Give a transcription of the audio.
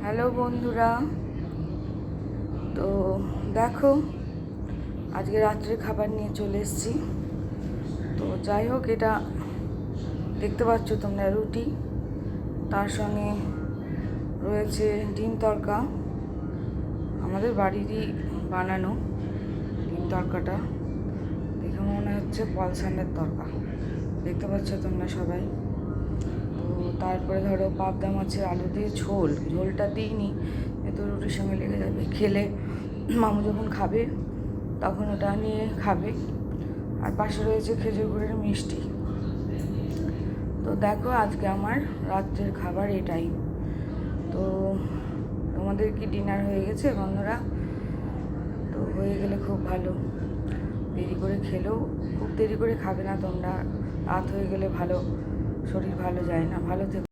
Hello বন্ধুরা, তো দেখো আজকে রাত্রের খাবার নিয়ে চলে এসেছি। তো যাই হোক, এটা দেখতে পাচ্ছ তোমরা, রুটি, তার সঙ্গে রয়েছে ডিম তড়কা, আমাদের বাড়িরই বানানো ডিম তড়কাটা। দেখে মনে হচ্ছে পলসানের তড়কা, দেখতে পাচ্ছ তোমরা সবাই। তো তারপরে ধরো পাবদা মাছের আলু দিয়ে ঝোলটা দিইনি, এতো রুটির সঙ্গে লেগে যাবে, খেলে মামু যখন খাবে তখন ওটা নিয়ে খাবে। আর পাশে রয়েছে খেজুর গুড়ের মিষ্টি। তো দেখো আজকে আমার রাত্রের খাবার এটাই। তো তোমাদের কি ডিনার হয়ে গেছে বন্ধুরা? তো হয়ে গেলে খুব ভালো, দেরি করে খেলেও খুব দেরি করে খাবে না তোমরা, রাত হয়ে গেলে শরীর ভালো যায় না। ভালো থেকো।